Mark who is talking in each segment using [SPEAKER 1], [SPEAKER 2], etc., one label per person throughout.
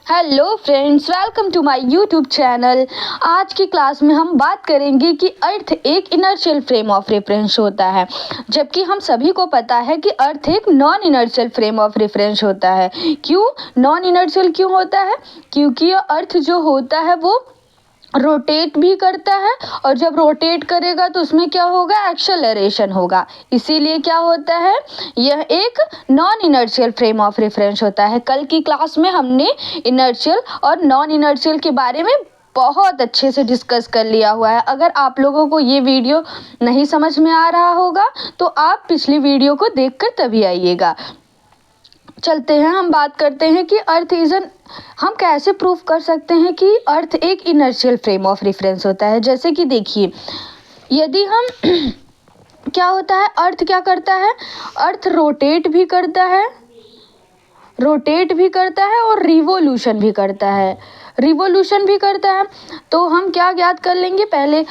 [SPEAKER 1] Hello friends, welcome to my YouTube channel. आज की class में हम बात करेंगे कि अर्थ एक इनर्शियल फ्रेम ऑफ रेफरेंस होता है, जबकि हम सभी को पता है कि अर्थ एक non inertial frame of reference होता है। क्यों नॉन इनर्शियल क्यों होता है? क्योंकि अर्थ जो होता है वो रोटेट भी करता है, और जब रोटेट करेगा तो उसमें क्या होगा? एक्सेलरेशन होगा। इसीलिए क्या होता है? यह एक non inertial frame of reference होता है। कल की क्लास में हमने इनर्शियल और नॉन इनर्शियल के बारे में बहुत अच्छे से डिस्कस कर लिया हुआ है। अगर आप लोगों को ये वीडियो नहीं समझ में आ रहा होगा तो आप पिछली वीडियो को देखकर तभी आइएगा। चलते हैं, हम बात करते हैं कि अर्थ इज एन, हम कैसे प्रूफ कर सकते हैं कि अर्थ एक इनर्शियल फ्रेम ऑफ रेफरेंस होता है। जैसे कि देखिए, यदि हम क्या होता है, अर्थ क्या करता है? अर्थ रोटेट भी करता है, और रिवोल्यूशन भी करता है। तो हम क्या ज्ञात कर लेंगे? पहले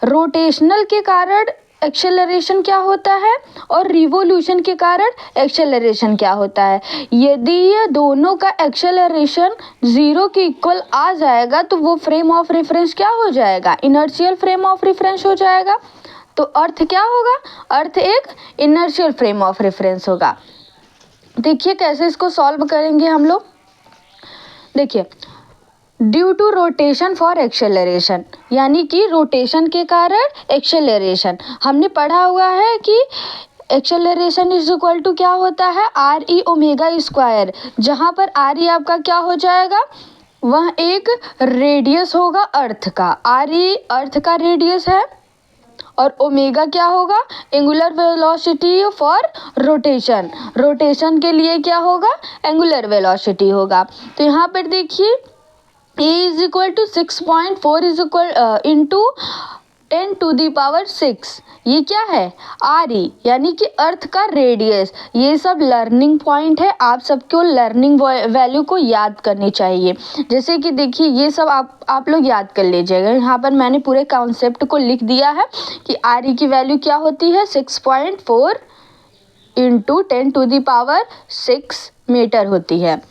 [SPEAKER 1] रोटेशनल के कारण एक्सेलरेशन क्या होता है, और रिवोल्यूशन के कारण एक्सेलरेशन क्या होता है। यदि ये दोनों का एक्सेलरेशन 0 के इक्वल आ जाएगा तो वो फ्रेम ऑफ रेफरेंस क्या हो जाएगा? इनर्शियल फ्रेम ऑफ रेफरेंस हो जाएगा। तो अर्थ क्या होगा? अर्थ एक इनर्शियल फ्रेम ऑफ रेफरेंस होगा। देखिए कैसे इसको सॉल्व करेंगे हम लोग। देखिए, due to rotation for acceleration, यानी कि रोटेशन के कारण एक्सेलरेशन। हमने पढ़ा हुआ है कि एक्सेलरेशन इज इक्वल टू क्या होता है? आर ई ओमेगा स्क्वायर, जहाँ पर आर ई आपका क्या हो जाएगा? वह एक रेडियस होगा अर्थ का। आर ई अर्थ का रेडियस है, और ओमेगा क्या होगा? एंगुलर वेलोसिटी फॉर रोटेशन के लिए क्या होगा? एंगुलर वेलोसिटी होगा। तो यहाँ पर देखिए, a is equal to 6.4 is equal into 10⁶। ये क्या है? आर ई, यानी कि अर्थ का रेडियस। ये सब लर्निंग पॉइंट है, आप सबको लर्निंग वैल्यू को याद करनी चाहिए। जैसे कि देखिए, ये सब आप लोग याद कर लीजिएगा। यहाँ पर मैंने पूरे कॉन्सेप्ट को लिख दिया है कि आर ई की वैल्यू क्या होती है? 6.4 इंटू 10⁶ मीटर होती है,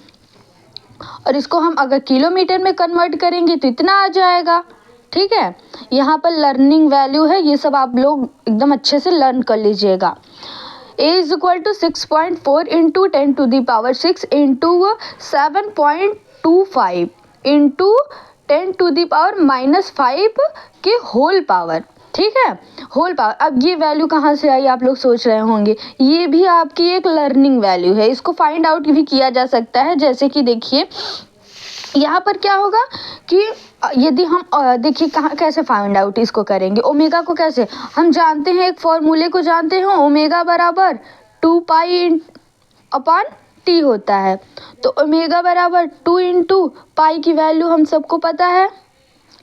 [SPEAKER 1] और इसको हम अगर किलोमीटर में कन्वर्ट करेंगे तो इतना आ जाएगा। ठीक है, यहाँ पर लर्निंग वैल्यू है, ये सब आप लोग एकदम अच्छे से लर्न कर लीजिएगा। a is equal to 6.4 into 10⁶ into 7.25 into 10⁻⁻5 के होल पावर। ठीक है, होल पावर। अब ये वैल्यू कहाँ से आई आप लोग सोच रहे होंगे। ये भी आपकी एक लर्निंग वैल्यू है, इसको फाइंड आउट भी किया जा सकता है। जैसे कि देखिए, यहाँ पर क्या होगा कि यदि हम देखिए कहाँ कैसे फाइंड आउट इसको करेंगे। ओमेगा को कैसे हम जानते हैं? एक फॉर्मूले को जानते हैं, ओमेगा बराबर 2 पाई अपॉन टी होता है। तो ओमेगा बराबर 2 इंटू पाई की वैल्यू हम सबको पता है,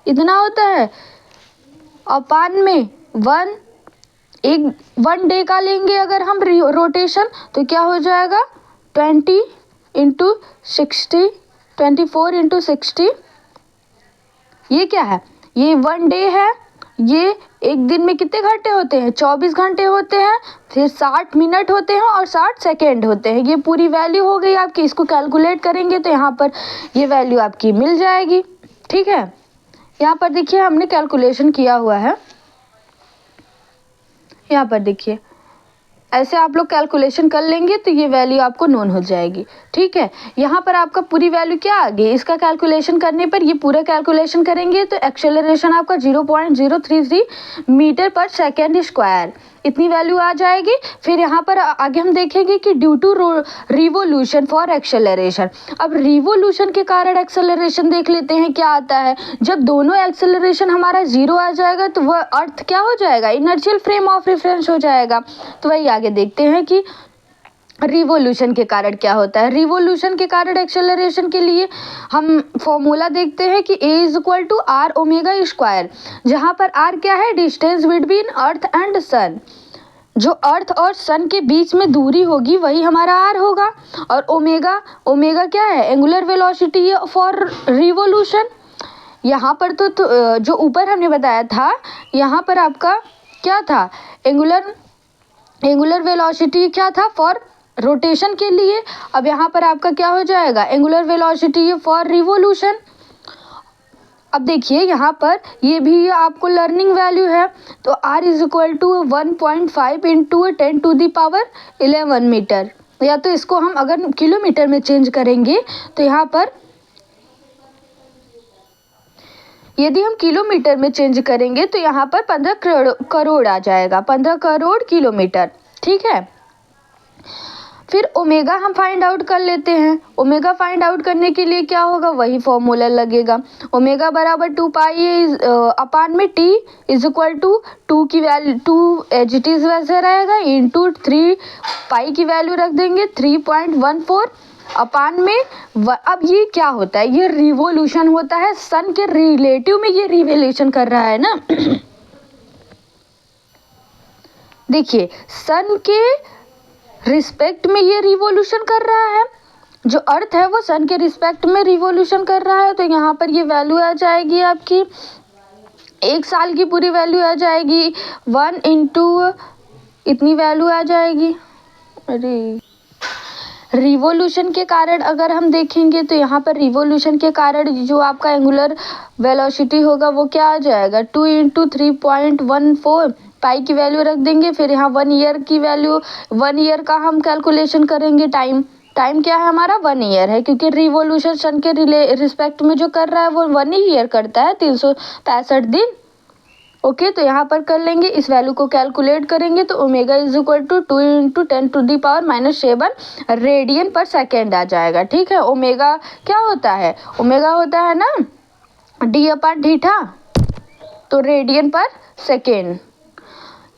[SPEAKER 1] इतना होता है। अपान में 1 डे का लेंगे अगर हम रोटेशन, तो क्या हो जाएगा? 24 इंटू 60। ये क्या है? ये 1 डे है। ये एक दिन में कितने घंटे होते हैं? 24 घंटे होते हैं, फिर 60 मिनट होते हैं और 60 सेकेंड होते हैं। ये पूरी वैल्यू हो गई आपकी। इसको कैलकुलेट करेंगे तो यहाँ पर ये वैल्यू आपकी मिल जाएगी। ठीक है, यहाँ पर देखिए हमने कैलकुलेशन किया हुआ है। यहाँ पर देखिए, ऐसे आप लोग कैलकुलेशन कर लेंगे तो ये वैल्यू आपको नोन हो जाएगी। ठीक है, यहाँ पर आपका पूरी वैल्यू क्या आ गई? इसका कैलकुलेशन करने पर ये पूरा कैलकुलेशन करेंगे तो एक्सेलरेशन आपका 0.033 मीटर पर सेकेंड स्क्वायर, इतनी वैल्यू आ जाएगी। फिर यहाँ पर आगे हम देखेंगे कि due to revolution for acceleration. अब रिवोल्यूशन के कारण एक्सेलरेशन देख लेते हैं क्या आता है। जब दोनों एक्सेलरेशन हमारा 0 आ जाएगा तो वह अर्थ क्या हो जाएगा? इनर्शियल फ्रेम ऑफ रेफरेंस हो जाएगा। तो वही आगे देखते हैं कि रिवोल्यूशन के कारण क्या होता है। रिवोल्यूशन के कारण एक्सेलरेशन के लिए हम फॉर्मूला देखते हैं कि a is equal to R omega square, जहाँ पर r क्या है? Distance between earth and sun. जो अर्थ और सन के बीच में दूरी होगी वही हमारा r होगा। और ओमेगा क्या है? Angular velocity for revolution. यहाँ पर तो जो ऊपर हमने बताया था, यहाँ पर आपका क्या था? एंगुलर वेलोसिटी क्या था? फॉर रोटेशन के लिए अब यहाँ पर आपका क्या हो जाएगा, एंगुलर वेलोसिटी फॉर रिवोल्यूशन। अब देखिए यहाँ पर ये भी आपको लर्निंग वैल्यू है, तो r is equal to 1.5 into 10⁻11 metre, या तो इसको हम अगर किलोमीटर में चेंज करेंगे तो यहाँ पर यदि हम किलोमीटर में चेंज करेंगे तो यहाँ पर 15 करोड़ आ जाएगा, 15 करोड़ किलोमीटर। ठीक है, फिर ओमेगा हम फाइंड आउट कर लेते हैं। ओमेगा फाइंड आउट करने के लिए क्या होगा, वही फॉर्मूला लगेगा, ओमेगा बराबर 2 पाई अपान में टी इज इक्वल टू 2 की वैल्यू 2 एज इट इज वैसे रहेगा इंटू 3 पाई की वैल्यू रख देंगे 3.14 अपान में अब ये क्या होता है, ये रिवोल्यूशन होता है, सन के रिलेटिव में ये रिवोल्यूशन कर रहा है ना। देखिए सन के रिस्पेक्ट में ये रिवोल्यूशन कर रहा है, जो अर्थ है वो सन के रिस्पेक्ट में रिवोल्यूशन कर रहा है, तो यहाँ पर ये वैल्यू आ जाएगी आपकी, एक साल की पूरी वैल्यू आ जाएगी 1 इंटू इतनी वैल्यू आ जाएगी। अरे रिवोल्यूशन के कारण अगर हम देखेंगे तो यहाँ पर रिवोल्यूशन के कारण जो आपका एंगुलर वेलोसिटी होगा वो क्या आ जाएगा, 2 इंटू 3.14 पाई की वैल्यू रख देंगे, फिर यहाँ 1 ईयर की वैल्यू, 1 ईयर का हम कैलकुलेशन करेंगे, टाइम क्या है हमारा 1 ईयर है, क्योंकि रिवोल्यूशन सन के रिस्पेक्ट में जो कर रहा है वो 1 ही ईयर करता है, 365 दिन। ओके, तो यहाँ पर कर लेंगे, इस वैल्यू को कैलकुलेट करेंगे तो omega is equal to 2 into 10⁻⁻7 radian per second आ जाएगा। ठीक है, ओमेगा क्या होता है, ओमेगा होता है ना डी अपान थीटा, तो रेडियन पर सेकेंड।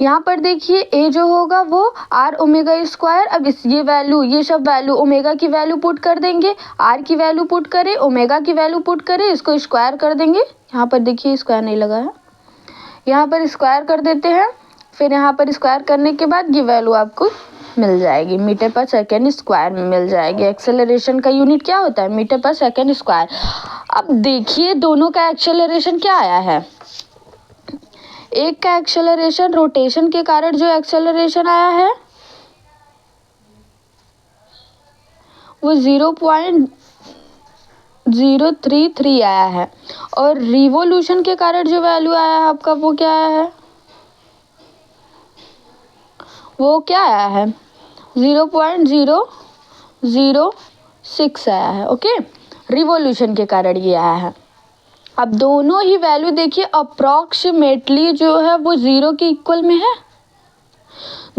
[SPEAKER 1] यहाँ पर देखिए ए जो होगा वो आर ओमेगा स्क्वायर, अब इस ये वैल्यू ये सब वैल्यू ओमेगा की वैल्यू पुट कर देंगे, आर की वैल्यू पुट करें, ओमेगा की वैल्यू पुट करें, इसको स्क्वायर कर देंगे। यहाँ पर देखिए स्क्वायर नहीं लगा है, यहाँ पर स्क्वायर कर देते हैं, फिर यहाँ पर स्क्वायर करने के बाद ये वैल्यू आपको मिल जाएगी, मीटर पर सेकेंड स्क्वायर में मिल जाएगी। एक्सेलरेशन का यूनिट क्या होता है, मीटर पर सेकेंड स्क्वायर। अब देखिए दोनों का एक्सेलरेशन क्या आया है, एक का एक्सेलरेशन रोटेशन के कारण जो एक्सेलरेशन आया है वो 0.033 आया है, और रिवोल्यूशन के कारण जो वैल्यू आया है आपका वो क्या आया है, वो क्या आया है 0.006 आया है। ओके, रिवोल्यूशन के कारण ये आया है। अब दोनों ही वैल्यू देखिए अप्रॉक्सीमेटली जो है वो 0 के इक्वल में है,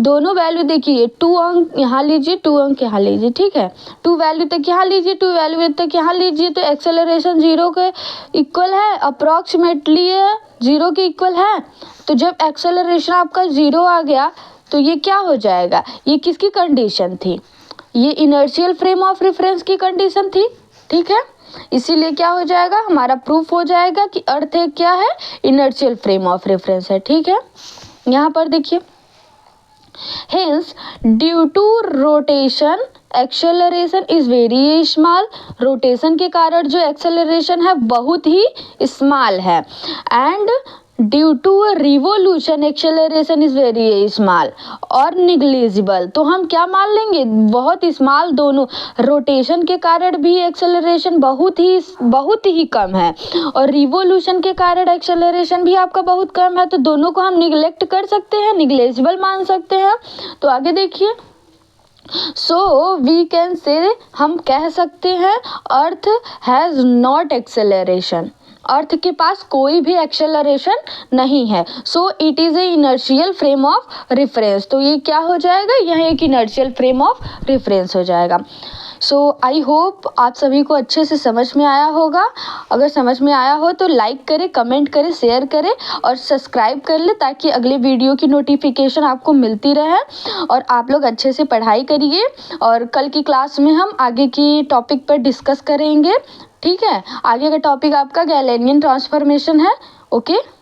[SPEAKER 1] दोनों वैल्यू देखिए 2 अंक यहाँ लीजिए, 2 अंक यहाँ लीजिए, ठीक है, 2 वैल्यू तक यहाँ लीजिए, 2 वैल्यू तक यहाँ लीजिए, तो एक्सेलरेशन 0 के इक्वल है, अप्रॉक्सीमेटली 0 के इक्वल है। तो जब एक्सेलरेशन आपका 0 आ गया तो ये क्या हो जाएगा, ये किसकी कंडीशन थी, ये इनर्शियल फ्रेम ऑफ रेफरेंस की कंडीशन थी। ठीक है, इसीलिए क्या हो जाएगा, हमारा प्रूफ हो जाएगा कि अर्थ है क्या है, इनर्शियल फ्रेम ऑफ रेफरेंस है। ठीक है, यहाँ पर देखिए Hence, due to rotation, acceleration is very small. Rotation के कारण जो एक्सेलरेशन है बहुत ही स्मॉल है, and due to revolution acceleration is very small और निग्लिजिबल। तो हम क्या मान लेंगे, बहुत स्मॉल, दोनों रोटेशन के कारण भी एक्सेलरेशन बहुत ही कम है, और रिवोल्यूशन के कारण एक्सेलरेशन भी आपका बहुत कम है, तो दोनों को हम निगलेक्ट कर सकते हैं, निग्लिजिबल मान सकते हैं। तो आगे देखिए, सो वी कैन से, हम कह सकते हैं अर्थ हैज़ नॉट एक्सेलरेशन, अर्थ के पास कोई भी एक्सेलरेशन नहीं है। So it is a inertial frame of reference, तो ये क्या हो जाएगा, यह एक इनर्शियल फ्रेम ऑफ रेफरेंस हो जाएगा। सो आई होप आप सभी को अच्छे से समझ में आया होगा। अगर समझ में आया हो तो लाइक करें, कमेंट करें, शेयर करें और सब्सक्राइब कर लें, ताकि अगले वीडियो की नोटिफिकेशन आपको मिलती रहे। और आप लोग अच्छे से पढ़ाई करिए, और कल की क्लास में हम आगे की टॉपिक पर डिस्कस करेंगे। ठीक है, आगे का टॉपिक आपका गैलेनियन ट्रांसफॉर्मेशन है। ओके।